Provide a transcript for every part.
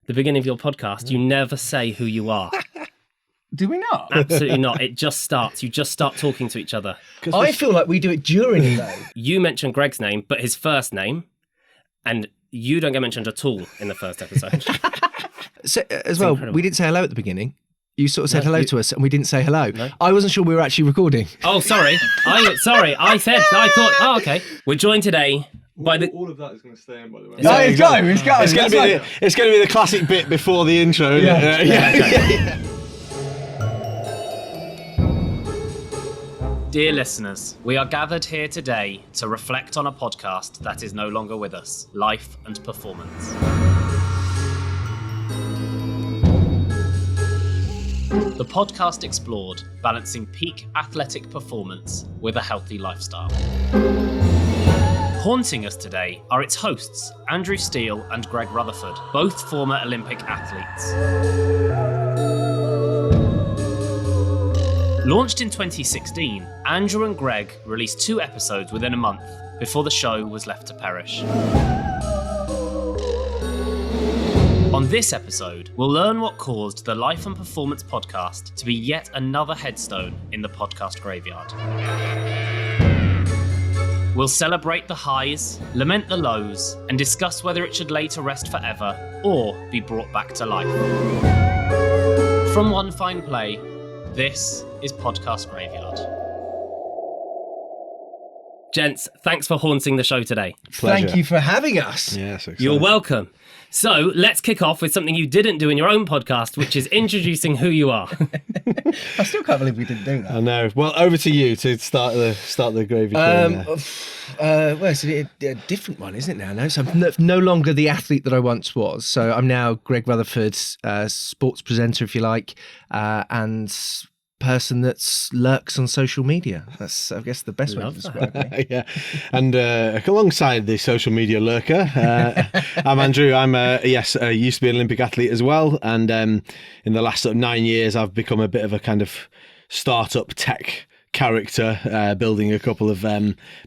the beginning of your podcast, you never say who you are. Do we not? Absolutely not. It just starts. You just start talking to each other. I feel like we do it during it, though. You mention Greg's name, but his first name, and you don't get mentioned at all in the first episode. So, as well, incredible. we didn't say hello at the beginning. You sort of said hello to us, and we didn't say hello. No. I wasn't sure we were actually recording. Oh, sorry. I thought, oh, okay. We're joined today by the... All of that is going to stay in, by the way. No, it's going. It's going to be the classic bit before the intro. Yeah. Dear listeners, we are gathered here today to reflect on a podcast that is no longer with us, Life and Performance. The podcast explored balancing peak athletic performance with a healthy lifestyle. Haunting us today are its hosts, Andrew Steele and Greg Rutherford, both former Olympic athletes. Launched in 2016, Andrew and Greg released 2 episodes within a month before the show was left to perish. On this episode, we'll learn what caused the Life and Performance podcast to be yet another headstone in the podcast graveyard. We'll celebrate the highs, lament the lows, and discuss whether it should lay to rest forever or be brought back to life. From One Fine Play, this is Podcast Graveyard. Gents, thanks for haunting the show today. Pleasure. Thank you for having us. Yeah, so You're welcome. So let's kick off with something you didn't do in your own podcast, which is introducing who you are. I still can't believe we didn't do that. I know. Well, over to you to start the gravy train. Well, it's a different one, isn't it now? No, so I'm no longer the athlete that I once was. So I'm now Greg Rutherford, sports presenter, if you like, and person that lurks on social media. That's, I guess, the best way to describe me. Yeah, and alongside the social media lurker, I'm Andrew. I'm used to be an Olympic athlete as well, and in the last sort of 9 years, I've become a bit of a kind of startup tech character, building a couple of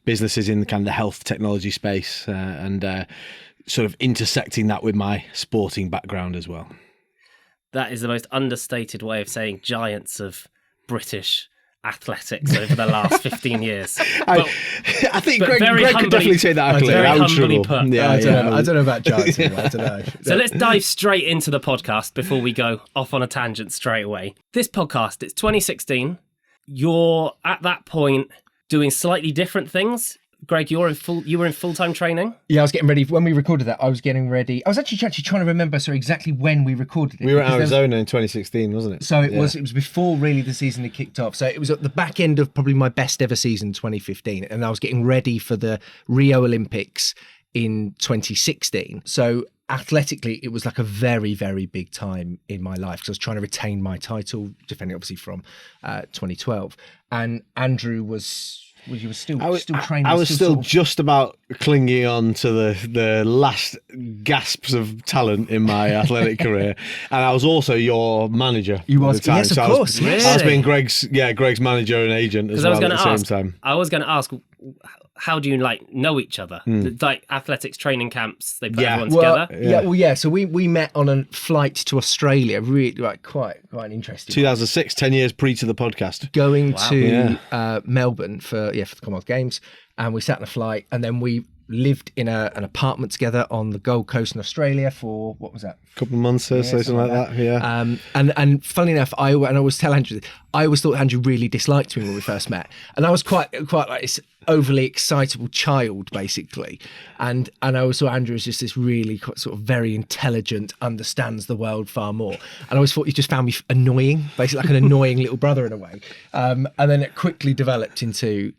businesses in the kind of the health technology space, and sort of intersecting that with my sporting background as well. That is the most understated way of saying giants of British athletics over the last 15 years. I think Greg could definitely take that accolade. Very humbly put. Yeah, I don't know about giants. I don't know. So let's dive straight into the podcast before we go off on a tangent straight away. This podcast, it's 2016. You're at that point doing slightly different things. Greg, you were in full-time training? Yeah, I was getting ready. When we recorded that, I was getting ready. I was actually trying to remember exactly when we recorded it. We were in Arizona in 2016, wasn't it? So it was before really the season had kicked off. So it was at the back end of probably my best ever season, 2015. And I was getting ready for the Rio Olympics in 2016. So athletically, it was like a very, very big time in my life because I was trying to retain my title, defending obviously from 2012. And Andrew was... Well, you were still training. I was still just about clinging on to the last gasps of talent in my athletic career, and I was also your manager. You was, yes, of course. Really? I was being Greg's manager and agent as well at the same time. I was going to ask, how do you know each other? Like athletics training camps, they put everyone together. So we met on a flight to Australia. Really, quite an interesting. 2006, 10 years pre to the podcast. Going to Melbourne for the Commonwealth Games, and we sat in a flight, and then we lived in an apartment together on the Gold Coast in Australia for what was that? A couple of months or something like that. Yeah. And funnily enough, I always tell Andrew, I always thought Andrew really disliked me when we first met, and I was quite like this overly excitable child basically, and I always saw Andrew as just this really sort of very intelligent, understands the world far more, and I always thought he just found me annoying, basically like an annoying little brother in a way, and then it quickly developed into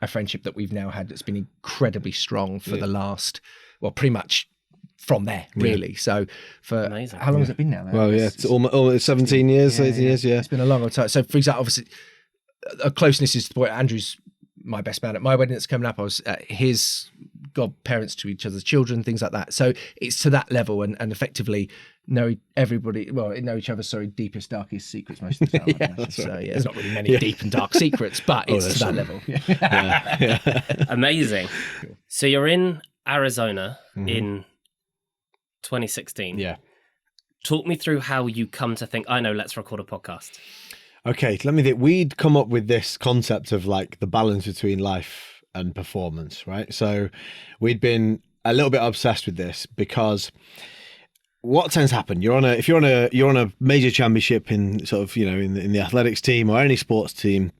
a friendship that we've now had that's been incredibly strong for the last, well, pretty much from there, really. So for Amazing. How long has it been now? Well, it's almost 17 years, 18 years, It's been a long time. So for example, obviously, a closeness is to the point. Andrew's my best man at my wedding that's coming up. I was his godparents to each other's children, things like that. So it's to that level, and effectively know each other's deepest, darkest secrets most of the time. So right. there's not really many deep and dark secrets, but it's to that level. Amazing. So you're in Arizona in 2016. Yeah. talk me through how you come to think, I know, let's record a podcast. Okay, let me think. We'd come up with this concept of like the balance between life and performance, right? So we'd been a little bit obsessed with this because what tends to happen, you're on a major championship in sort of, in the athletics team or any sports team,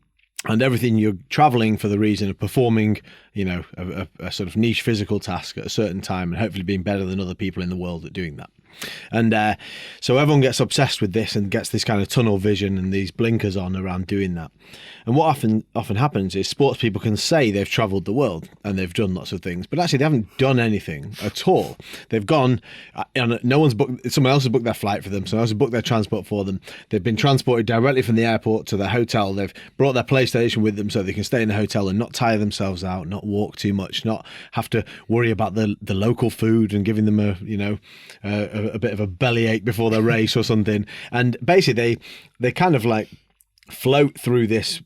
and everything, you're traveling for the reason of performing, a sort of niche physical task at a certain time and hopefully being better than other people in the world at doing that. And so everyone gets obsessed with this and gets this kind of tunnel vision and these blinkers on around doing that. And what often happens is sports people can say they've travelled the world and they've done lots of things, but actually they haven't done anything at all. They've gone, and someone else has booked their flight for them, someone else has booked their transport for them. They've been transported directly from the airport to their hotel. They've brought their PlayStation with them so they can stay in the hotel and not tire themselves out, not walk too much, not have to worry about the local food and giving them a bit of a bellyache before their race or something. And basically they kind of like float through this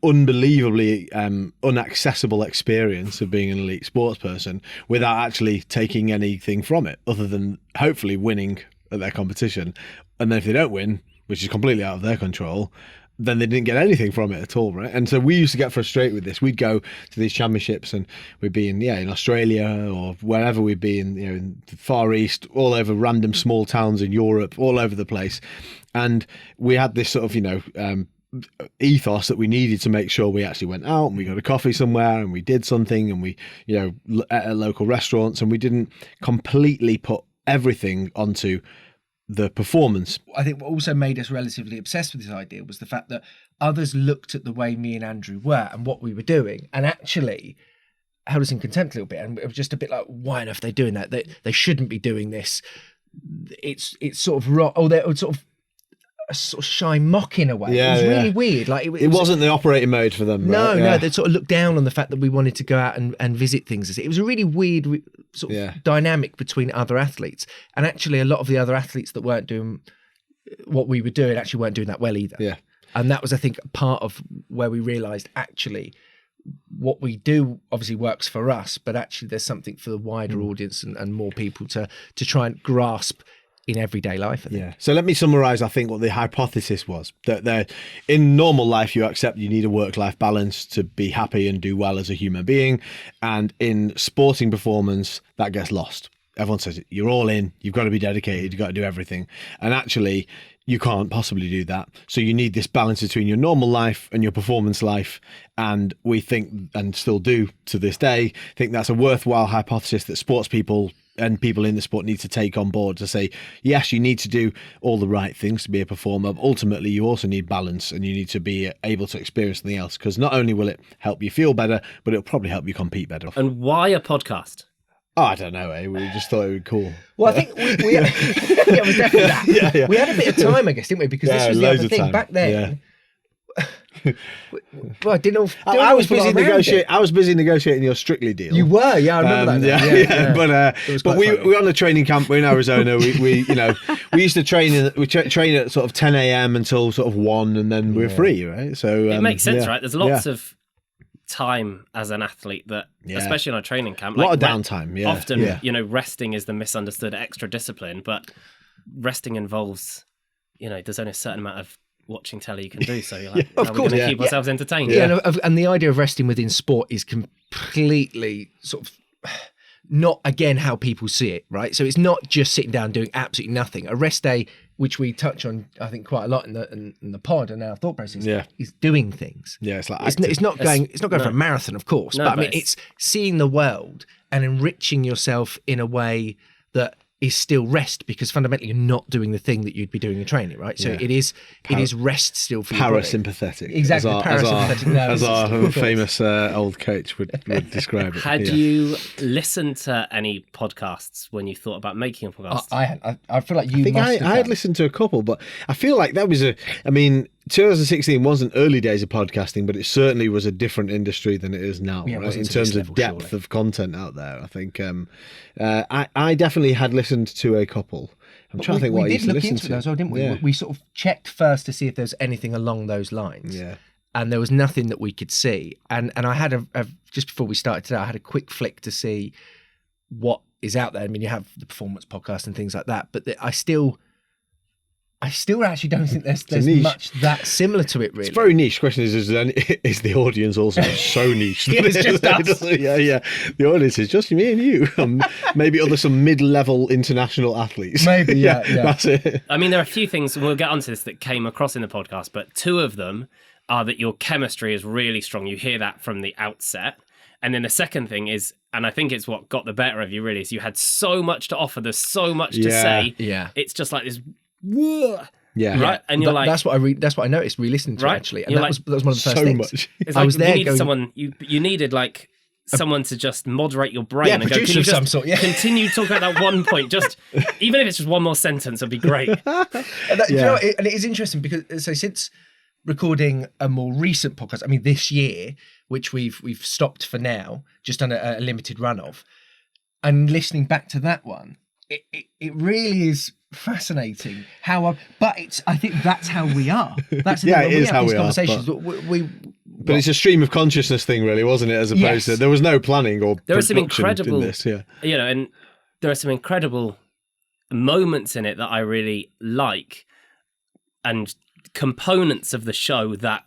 unbelievably unaccessible experience of being an elite sports person without actually taking anything from it other than hopefully winning at their competition. And then if they don't win, which is completely out of their control, then they didn't get anything from it at all, right? And so we used to get frustrated with this. We'd go to these championships and we'd be in Australia or wherever we'd be in the Far East, all over random small towns in Europe, all over the place. And we had this sort of, ethos that we needed to make sure we actually went out and we got a coffee somewhere and we did something and we, at local restaurants, and we didn't completely put everything onto the performance. I think what also made us relatively obsessed with this idea was the fact that others looked at the way me and Andrew were and what we were doing and actually held us in contempt a little bit. And it was just a bit like, why on earth are they doing that? They shouldn't be doing this. It's sort of wrong. Oh, they're sort of a sort of shy mock in a way. Yeah, it was really weird. Like it wasn't the operating mode for them. No, right? no, they sort of looked down on the fact that we wanted to go out and visit things. It was a really weird sort of dynamic between other athletes. And actually a lot of the other athletes that weren't doing what we were doing actually weren't doing that well either. Yeah. And that was, I think, part of where we realised actually what we do obviously works for us, but actually there's something for the wider audience and more people to try and grasp in everyday life, I think. Yeah. So let me summarise, I think, what the hypothesis was. That in normal life, you accept you need a work-life balance to be happy and do well as a human being. And in sporting performance, that gets lost. Everyone says, you're all in, you've got to be dedicated, you've got to do everything. And actually, you can't possibly do that. So you need this balance between your normal life and your performance life. And we think, and still do to this day, think that's a worthwhile hypothesis that sports people and people in the sport need to take on board to say, yes, you need to do all the right things to be a performer, but ultimately you also need balance and you need to be able to experience something else, because not only will it help you feel better, but it'll probably help you compete better. And why a podcast? Oh, I don't know, We just thought it would be cool. Well, I think we yeah, it was definitely that. Yeah. We had a bit of time, I guess, didn't we? Because this was the other thing. Time. Back then, well, I didn't know. I was busy negotiating. I was busy negotiating your Strictly deal. You were, yeah, I remember that. Yeah. But we were on a training camp. We're in Arizona. we used to train. We train at sort of 10 a.m. until sort of 1, and then we're free, right? So it makes sense, right? There's lots of time as an athlete that, especially in a training camp, a lot of downtime. Yeah, often, resting is the misunderstood extra discipline, but resting involves, there's only a certain amount of watching telly you can do, so you're like, of course, we're going to keep ourselves entertained. And the idea of resting within sport is completely sort of not, again, how people see it, right? So it's not just sitting down doing absolutely nothing. A rest day, which we touch on, I think, quite a lot in the pod and our thought process, is doing things. Yeah, it's like it's not going for a marathon, of course, but I mean, it's seeing the world and enriching yourself in a way that is still rest, because fundamentally you're not doing the thing that you'd be doing in training, right? So it is rest still for your body. Parasympathetic. Exactly, parasympathetic. As our famous old coach would describe it. Had you listened to any podcasts when you thought about making a podcast? I feel like you I had listened to a couple, but I feel like that was 2016 wasn't early days of podcasting, but it certainly was a different industry than it is now, right? In terms of depth of content out there. I think I definitely had listened to a couple. I'm trying to think what I used to listen to. Those, didn't we? Yeah. We sort of checked first to see if there's anything along those lines. Yeah. And there was nothing that we could see. And I had just before we started today, I had a quick flick to see what is out there. I mean, you have the performance podcast and things like that, but I still actually don't think there's niche. much that similar to it, really. It's very niche. Question is the audience also so niche? Yeah, it's just us. Yeah. The audience is just me and you. Maybe some mid-level international athletes. Maybe, yeah. That's it. I mean, there are a few things, and we'll get onto this, that came across in the podcast, but two of them are that your chemistry is really strong. You hear that from the outset. And then the second thing is, and I think it's what got the better of you, really, is you had so much to offer. There's so much to say. Yeah. It's just like this... Yeah. Right. And you're like, that's what I noticed re-listening to it, actually. And that was one of the first so things. much. it's I like was there you needed going, someone, you needed like someone to just moderate your brain and go, can producer you of just some sort, yeah. continue talking about that one point? Just, even if it's just one more sentence, it'd be great. And you know, and it is interesting because since recording a more recent podcast, I mean, this year, which we've stopped for now, just done a limited run of, and listening back to that one, it really is fascinating I think that's how we are. That's the thing, when it is have how these we conversations, are. But it's a stream of consciousness thing, really, wasn't it? As opposed to there was no planning or there are some production incredible, in this, and there are some incredible moments in it that I really like, and components of the show that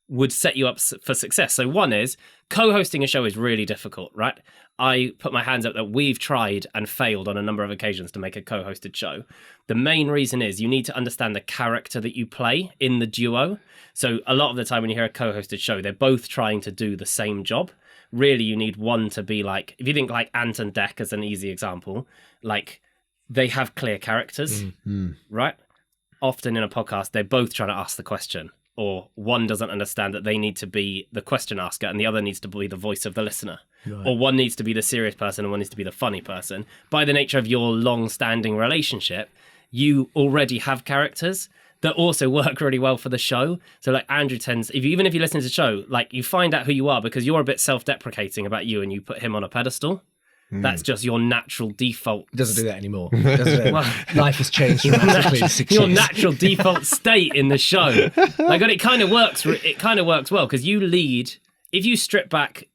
would set you up for success. So one is co-hosting a show is really difficult, right? I put my hands up that we've tried and failed on a number of occasions to make a co-hosted show. The main reason is you need to understand the character that you play in the duo. So a lot of the time when you hear a co-hosted show, they're both trying to do the same job. Really, you need one to be like, if you think like Ant and Dec as an easy example, like they have clear characters, right? Often in a podcast, they're both trying to ask the question, or one doesn't understand that they need to be the question asker and the other needs to be the voice of the listener. Right. Or one needs to be the serious person and one needs to be the funny person. By the nature of your long-standing relationship, you already have characters that also work really well for the show. So like Andrew tends, even if you listen to the show, like you find out who you are because you're a bit self-deprecating about you and you put him on a pedestal. That's just your natural default. It doesn't do that anymore. Life has changed dramatically in 6 Your years. natural default state in the show. Like, and it kind of works. It kind of works well because you lead. If you strip back,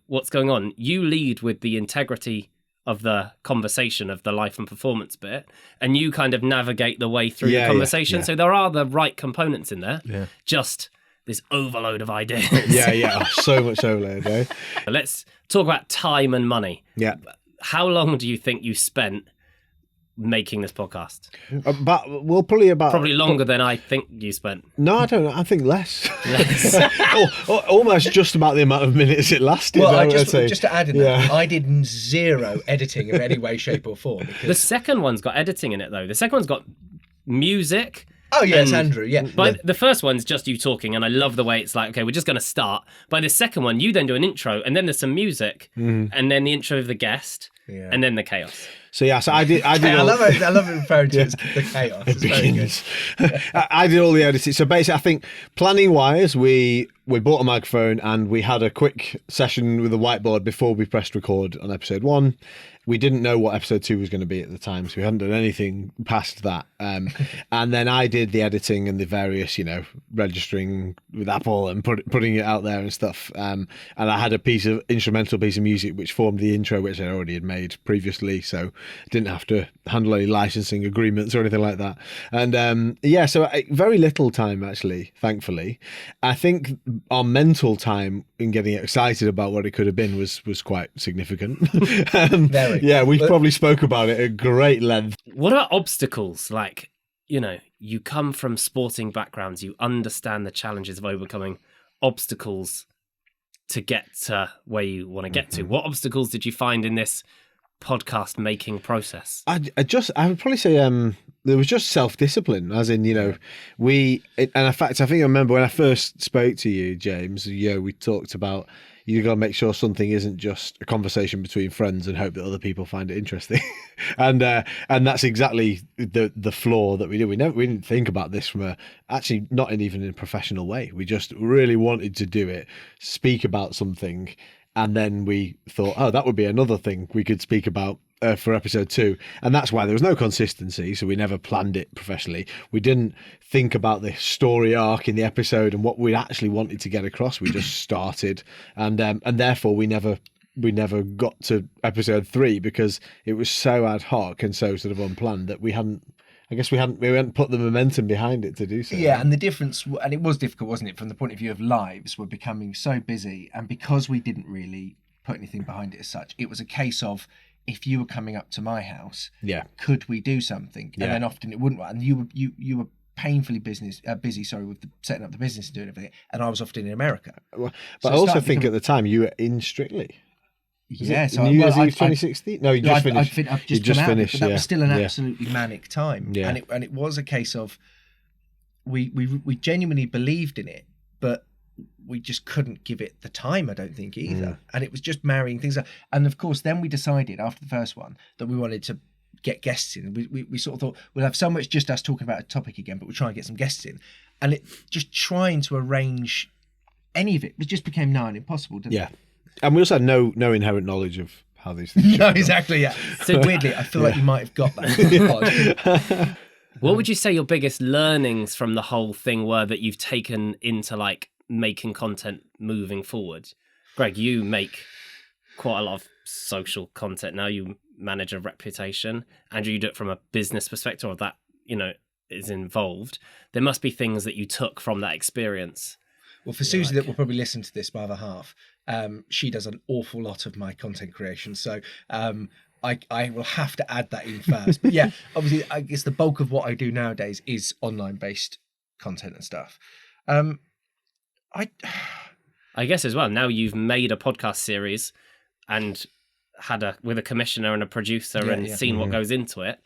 what's going on, you lead with the integrity of the conversation, of the life and performance bit, and you kind of navigate the way through the conversation. So there are the right components in there. Yeah. Just this overload of ideas. So much overload, eh? Let's talk about time and money. Yeah. How long do you think you spent making this podcast? Probably longer than I think you spent. No, I don't know. I think less. Almost just about the amount of minutes it lasted. Well, just to add in that, I did zero editing of any way, shape or form. The second one's got editing in it, though. The second one's got music. Oh, yes, Andrew, yeah. But the first one's just you talking, and I love the way it's like, okay, we're just going to start. By the second one, you then do an intro, and then there's some music, and then the intro of the guest, and then the chaos. So I did. I love it referring to it as the chaos. It's very good. I did all the editing. So basically, I think planning wise, we bought a microphone and we had a quick session with a whiteboard before we pressed record on episode 1. We didn't know what episode 2 was going to be at the time, so we hadn't done anything past that. And then I did the editing and the various, registering with Apple and putting it out there and stuff. And I had a instrumental piece of music which formed the intro, which I already had made previously, so I didn't have to handle any licensing agreements or anything like that. And so very little time actually, thankfully. I think our mental time in getting excited about what it could have been was quite significant. Very. Yeah, we probably spoke about it at great length. What are obstacles? Like, you come from sporting backgrounds, you understand the challenges of overcoming obstacles to get to where you want to get to. What obstacles did you find in this podcast making process? I would probably say there was just self-discipline, as in, and in fact, I think I remember when I first spoke to you, James, we talked about you've got to make sure something isn't just a conversation between friends and hope that other people find it interesting. and that's exactly the flaw that we did. We didn't think about this from not even in a professional way. We just really wanted to do it, speak about something. And then we thought, that would be another thing we could speak about for episode 2. And that's why there was no consistency. So we never planned it professionally. We didn't think about the story arc in the episode and what we actually wanted to get across. We just started. And therefore, we never we never got to episode 3 because it was so ad hoc and so sort of unplanned that we hadn't put the momentum behind it to do so. Yeah, and the difference, and it was difficult, wasn't it, from the point of view of lives, we're becoming so busy, and because we didn't really put anything behind it as such, it was a case of, if you were coming up to my house, could we do something? And then often it wouldn't, and you were painfully busy with setting up the business and doing everything, and I was often in America. But I also think at the time you were in Strictly. So New Year's Eve 2016. No, you just finished. I've just finished. But that was still an absolutely manic time, and it was a case of we genuinely believed in it, but we just couldn't give it the time, I don't think, either. And it was just marrying things up. And of course, then we decided after the first one that we wanted to get guests in. We sort of thought we'll have so much just us talking about a topic again, but we'll try and get some guests in. And it just trying to arrange any of it just became nigh on impossible, didn't it? And we also had no inherent knowledge of how these things No, exactly, So weirdly, I feel like you might have got that. What would you say your biggest learnings from the whole thing were that you've taken into like making content moving forward? Greg, you make quite a lot of social content now. You manage a reputation. Andrew, you do it from a business perspective, or that, is involved. There must be things that you took from that experience. Well, for Susie, that will probably listen to this, my other half, she does an awful lot of my content creation. So I will have to add that in first. But yeah, obviously, I guess the bulk of what I do nowadays is online-based content and stuff. I guess as well, now you've made a podcast series and with a commissioner and a producer and seen what goes into it,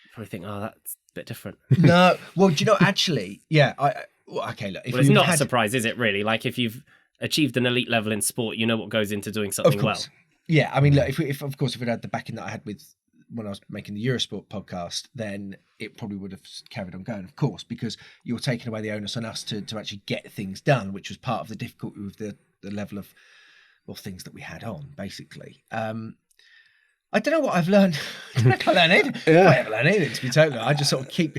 you probably think, oh, that's a bit different. No, well, do you know, actually, okay, look. It's not a surprise, is it, really? Like, if you've achieved an elite level in sport, you know what goes into doing something well. Yeah, I mean, look, if we'd had the backing that I had when I was making the Eurosport podcast, then it probably would have carried on going, of course, because you're taking away the onus on us to actually get things done, which was part of the difficulty with the level of things that we had on, basically. I don't know what I've learned. I don't know if I learned anything. I haven't learned anything, to be totally honest. I just sort of keep...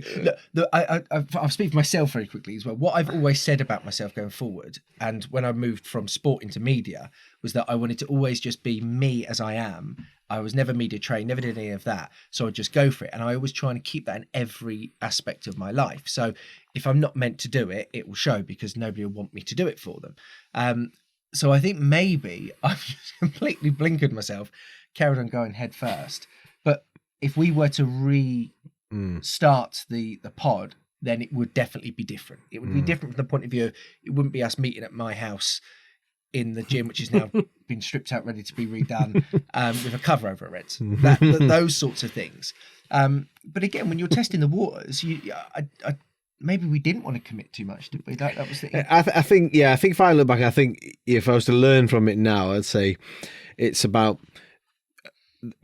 Look, I'll speak for myself very quickly as well. What I've always said about myself going forward, and when I moved from sport into media, was that I wanted to always just be me as I am. I was never media trained, never did any of that. So I'd just go for it. And I always try and keep that in every aspect of my life. So if I'm not meant to do it, it will show, because nobody will want me to do it for them. So I think maybe I've just completely blinkered myself, carried on going head first. But if we were to restart the pod, then it would definitely be different. It would be different from the point of view of, it wouldn't be us meeting at my house in the gym, which is now been stripped out, ready to be redone, with a cover over it. Those sorts of things. But again, when you're testing the waters, maybe we didn't want to commit too much, did we? That was the... I think if I look back, I think if I was to learn from it now, I'd say it's about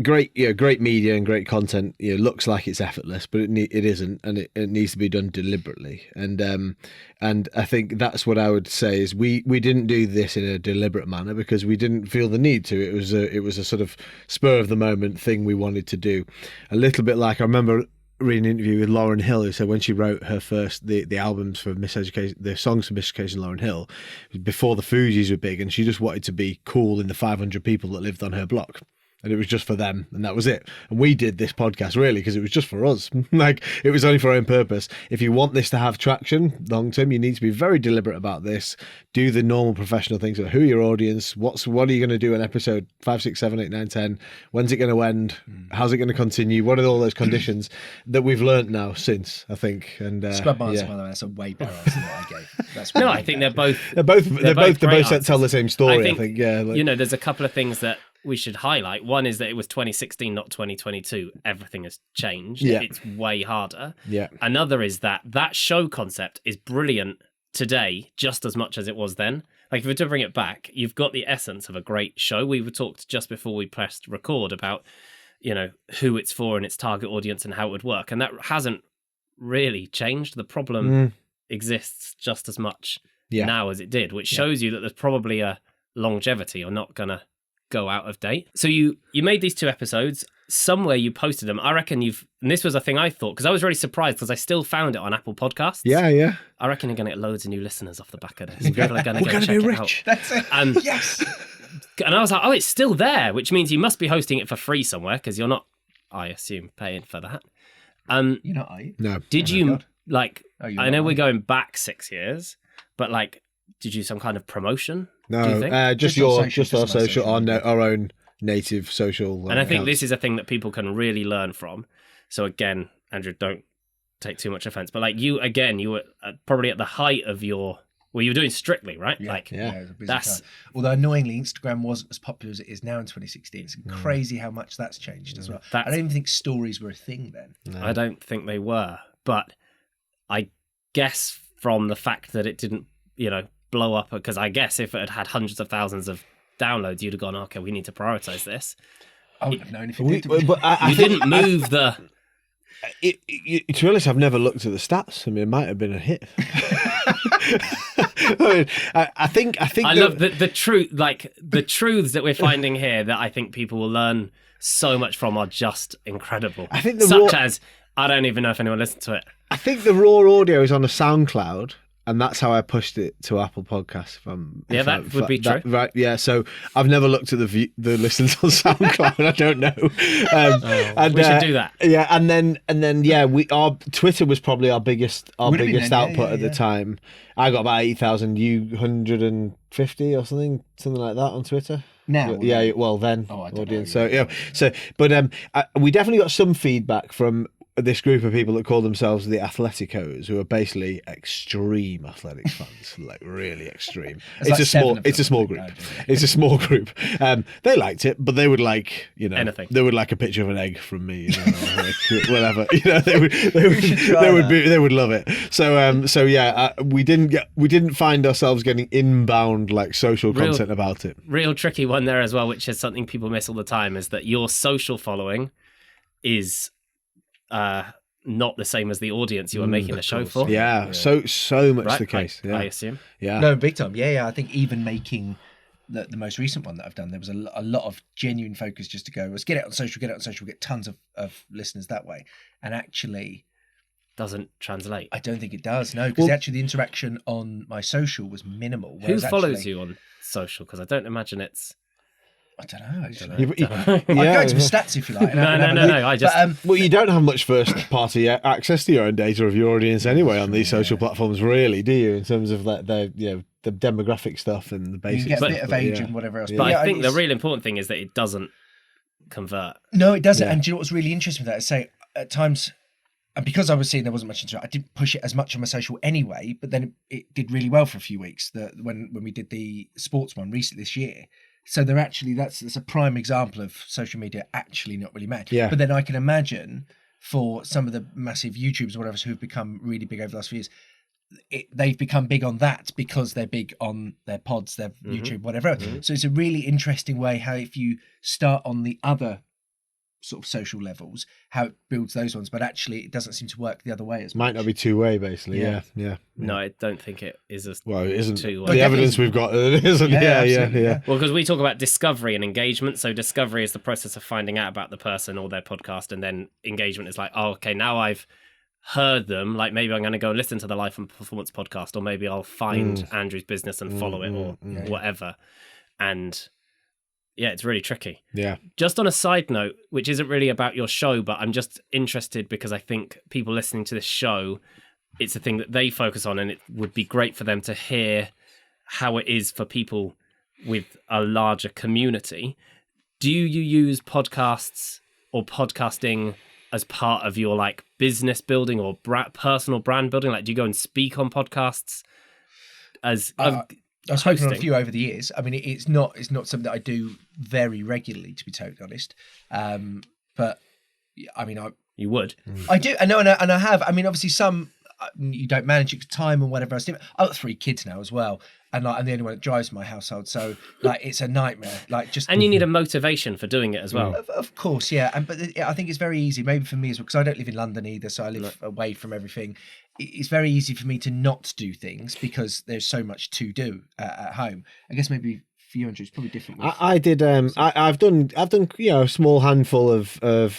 great media and great content. Looks like it's effortless, but it isn't, and it needs to be done deliberately. And I think that's what I would say is we didn't do this in a deliberate manner because we didn't feel the need to. It was a sort of spur of the moment thing we wanted to do. A little bit like, I remember reading an interview with Lauryn Hill, who said when she wrote her first the albums for Miseducation, the songs for Miseducation, Lauryn Hill, before the Fugees were big, and she just wanted to be cool in the 500 people that lived on her block. And it was just for them, and that was it. And we did this podcast really because it was just for us. Like, it was only for our own purpose. If you want this to have traction long term, you need to be very deliberate about this. Do the normal professional things of who your audience, what are you going to do in episode 5, 6, 7, 8, 9, 10? When's it going to end? How's it going to continue? What are all those conditions that we've learnt now since, I think? And Scrub answer, by the way, that's a way better answer than what I gave. That's no, I think they're both tell the same story. I think there's a couple of things that we should highlight. One is that it was 2016, not 2022. Everything has changed. Yeah. It's way harder. Yeah. Another is that show concept is brilliant today just as much as it was then. Like, if we were to bring it back, you've got the essence of a great show. We were talked just before we pressed record about, who it's for and its target audience and how it would work. And that hasn't really changed. The problem exists just as much now as it did, which shows you that there's probably a longevity. You're not going to go out of date. So you made these 2 episodes. Somewhere you posted them. I reckon and this was a thing I thought, because I was really surprised because I still found it on Apple Podcasts. Yeah. I reckon you're going to get loads of new listeners off the back of this. People are going to be rich. That's it. Yes. and I was like, oh, it's still there, which means you must be hosting it for free somewhere because you're not, I assume, paying for that. You're not, are you? No. Did Oh my you God. like? you're I know not, we're are you? going back 6 years, but like, did you some kind of promotion? Do you No, think? just Just on your, social, just our just on my social, social our, media. our own native social. And I think accounts. this is a thing that people can really learn from. So again, Andrew, don't take too much offense, but like you were probably at the height of your. Well, you were doing Strictly, right? Yeah. Like, Yeah. It was a busy that's- time. Although annoyingly, Instagram wasn't as popular as it is now in 2016. It's crazy how much that's changed as well. I That's- don't even think stories were a thing then. I don't think they were, but I guess from the fact that it didn't, blow up, because I guess if it had hundreds of thousands of downloads, you'd have gone, okay, we need to prioritize this. I wouldn't have known if it did. But I You think didn't move the. to be honest, I've never looked at the stats. I mean, it might have been a hit. I think. I love the truth, like the truths that we're finding here that I think people will learn so much from are just incredible. I think the such raw- as I don't even know if anyone listened to it. I think the raw audio is on a SoundCloud, and that's how I pushed it to Apple Podcasts. That would be true. Right? Yeah. So I've never looked at the listens on SoundCloud. I don't know. And, we should do that. Yeah, and then yeah, our Twitter was probably our biggest Would have been biggest then, yeah, output yeah, at the yeah. time. I got about 8,000. You 150 or something like that on Twitter. Now, Yeah, well then, Oh, I don't audience. know. So yeah, but we definitely got some feedback from this group of people that call themselves the Atleticos, who are basically extreme athletics fans, like really extreme. There's like seven of It's a them, small I group. think, nowadays. It's a small group. They liked it, but they would like, Anything. They would like a picture of an egg from me, like, whatever. They would love it. So yeah, we didn't find ourselves getting inbound like social Real- content about it. Real tricky one there as well, which is something people miss all the time, is that your social following is not the same as the audience you are making the show for. Yeah, so much Right? the case. I Yeah, assume. yeah. No, big time. Yeah. I think even making the most recent one that I've done, there was a lot of genuine focus just to go, let's get it on social, get tons of listeners that way. And actually, Doesn't translate. I don't think it does. No, because Well- actually the interaction on my social was minimal. Who whereas follows actually- you on social? Because I don't imagine it's. I don't know. Actually. Yeah. I'll go into my stats if you like. No. I just. Well, you don't have much first-party access to your own data of your audience anyway on these social platforms, really, do you? In terms of like the demographic stuff and the you basic get a stuff. bit of but age yeah. and whatever else. but I think the it's- real important thing is that it doesn't convert. No, it doesn't. Yeah. And do you know what's really interesting with that? Is say at times, and because I was seeing there wasn't much interaction, I didn't push it as much on my social anyway. But then it did really well for a few weeks. When we did the sports one recently this year. So they're actually that's a prime example of social media actually not really mad. Yeah. But then I can imagine for some of the massive YouTubers or whatever who've become really big over the last few years, they've become big on that because they're big on their pods, their YouTube, whatever. So it's a really interesting way how if you start on the other sort of social levels, how it builds those ones, but actually it doesn't seem to work the other way as much. Might not be two-way, basically. Yeah. Yeah. No, I don't think it is a. Well, it isn't. Two-way. The evidence we've got it isn't. Yeah, Yeah. absolutely, yeah. Well, because we talk about discovery and engagement. So discovery is the process of finding out about the person or their podcast, and then engagement is like, oh, okay, now I've heard them. Like maybe I'm going to go listen to the Life and Performance podcast, or maybe I'll find Andrew's business and follow it, or whatever. And yeah, it's really tricky. Yeah. Just on a side note, which isn't really about your show, but I'm just interested because I think people listening to this show, it's a thing that they focus on, and it would be great for them to hear how it is for people with a larger community. Do you use podcasts or podcasting as part of your like business building or personal brand building? Like, do you go and speak on podcasts as I've spoken on a hosting? few over the years. I mean, it's not something that I do very regularly, to be totally honest. But I mean, you would? I do. I know, and I have. I mean, obviously, some you don't manage it 'cause time and whatever else. I've got 3 kids now as well, and like, I'm the only one that drives my household, so like it's a nightmare. Like just And you need a motivation for doing it as well. Of course, yeah. But I think it's very easy, maybe for me as well, because I don't live in London either, so I live away from everything. It's very easy for me to not do things because there's so much to do at home. I guess maybe for you, Andrew, it's probably different. With, I did. I've done a small handful of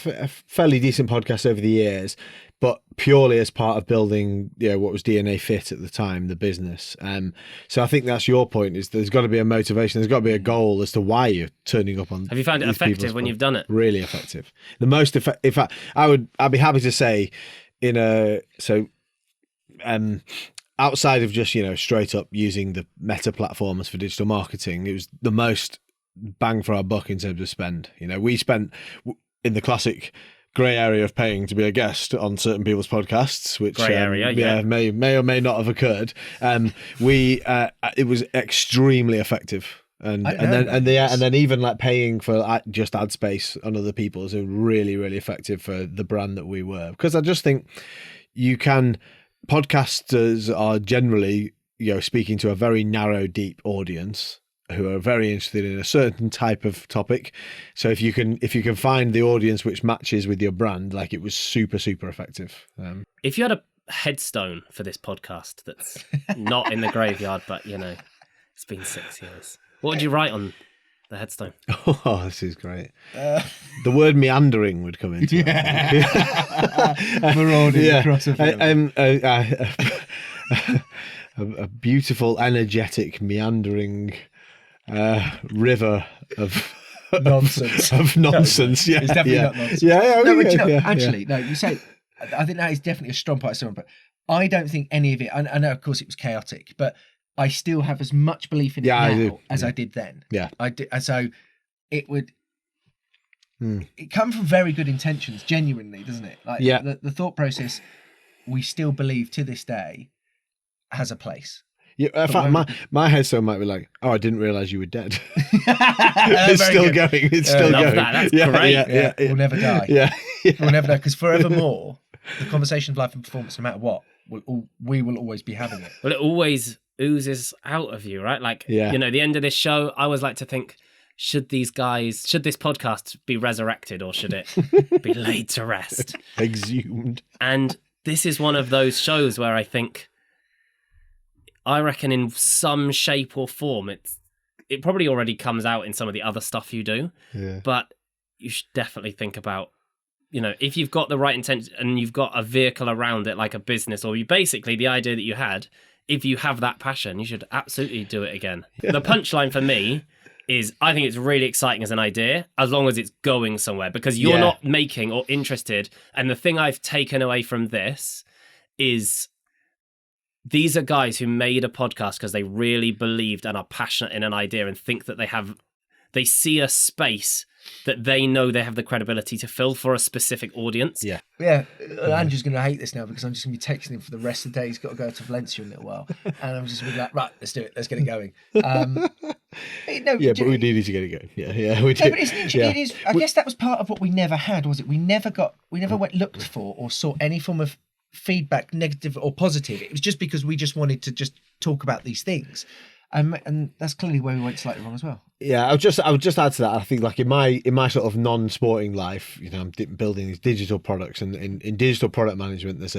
fairly decent podcasts over the years, but purely as part of building, what was DNA Fit at the time, the business. So I think that's your point, is there's got to be a motivation, there's got to be a goal as to why you're turning up on. Have you found it effective when you've done it? Really effective. The most effective. In fact, I'd be happy to say, outside of just straight up using the Meta platforms for digital marketing, it was the most bang for our buck in terms of spend. We spent in the classic grey area of paying to be a guest on certain people's podcasts, which grey area, may or may not have occurred. It was extremely effective. And then even like paying for just ad space on other people's is really, really effective for the brand that we were. Because I just think podcasters are generally, speaking to a very narrow, deep audience who are very interested in a certain type of topic. So if you can find the audience which matches with your brand, like, it was super, super effective. If you had a headstone for this podcast that's not in the graveyard, but it's been 6 years, what would you write on the headstone? Oh, this is great. The word meandering would come into it. Marauding across a beautiful, energetic, meandering river of nonsense. Of nonsense. No, it's definitely not nonsense. Actually, no, you say, I think that is definitely a strong part of someone, but I don't think any of it, I know of course it was chaotic, but I still have as much belief in it now as I did then. Yeah. I did. So it would, it come from very good intentions, genuinely, doesn't it? Like, the thought process, we still believe to this day, has a place. Yeah, in fact, my headstone might be like, "Oh, I didn't realise you were dead." It's still good. going. It's still going. That's great. Yeah. We'll never die. Yeah. We'll never die, because forevermore, the conversation of life and performance, no matter what, we will always be having it. Well, it always oozes out of you, right? Like, the end of this show, I always like to think, should this podcast be resurrected, or should it be laid to rest? Exhumed. And this is one of those shows where I reckon in some shape or form, it probably already comes out in some of the other stuff you do, but you should definitely think about, if you've got the right intention and you've got a vehicle around it, like a business, or basically the idea that you had, if you have that passion, you should absolutely do it again. Yeah. The punchline for me is, I think it's really exciting as an idea, as long as it's going somewhere, because you're not making or interested. And the thing I've taken away from this is, these are guys who made a podcast because they really believed and are passionate in an idea and think that they see a space that they know they have the credibility to fill for a specific audience. Yeah. Andrew's going to hate this now, because I'm just going to be texting him for the rest of the day. He's got to go to Valencia in a little while. And I'm just going to be like, right, let's do it. Let's get it going. But we needed to get it going. Yeah, we did. No, but it is, I guess that was part of what we never had, was it? We never went looked for or sought any form of feedback, negative or positive. It was just because we just wanted to just talk about these things, and that's clearly where we went slightly wrong as well. Yeah, I would just add to that. I think, like, in my sort of non-sporting life, I'm building these digital products, and in digital product management, there's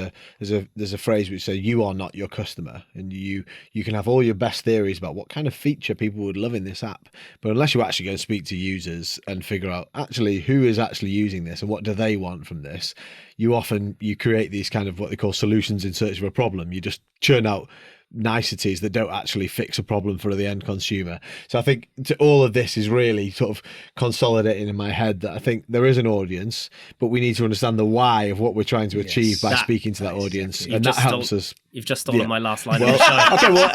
a phrase which says, "You are not your customer," and you can have all your best theories about what kind of feature people would love in this app, but unless you actually go and speak to users and figure out actually who is actually using this and what do they want from this, you create these kind of what they call solutions in search of a problem. You just churn out niceties that don't actually fix a problem for the end consumer. So I think all of this is really sort of consolidating in my head that I think there is an audience, but we need to understand the why of what we're trying to achieve by speaking to that audience, exactly. And that helps us. You've just stolen my last line of the show. Okay, well,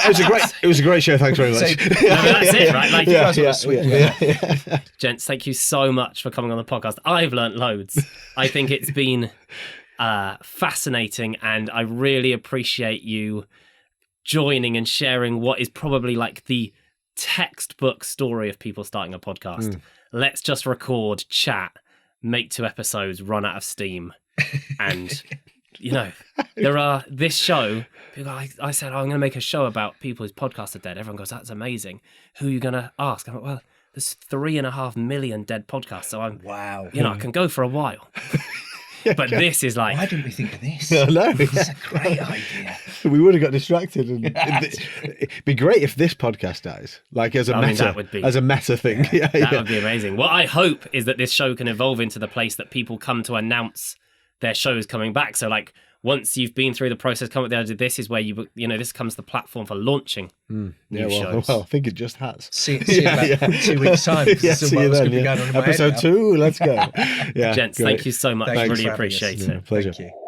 it was a great show. Thanks very much. That's it, right? Like, yeah. Gents, thank you so much for coming on the podcast. I've learnt loads. I think it's been fascinating, and I really appreciate you joining and sharing what is probably like the textbook story of people starting a podcast. Let's just record, chat, make 2 episodes, run out of steam. And, this show, I said, I'm going to make a show about people whose podcasts are dead. Everyone goes, that's amazing. Who are you going to ask? I'm like, well, there's 3.5 million dead podcasts. So I can go for a while. But this is like, why didn't we think of this? No, this is a great idea. We would have got distracted, and it'd be great if this podcast dies, like as a meta thing. That would be amazing. What I hope is that this show can evolve into the place that people come to announce their shows coming back. So like once you've been through the process, come up with the idea, this is where this becomes the platform for launching new shows. Well, I think it just has. See you about 2 weeks' time. See you then. Episode 2, let's go. Yeah, Gents, great. thank you so much. Thanks Really for having us. appreciate it. Pleasure. Thank you.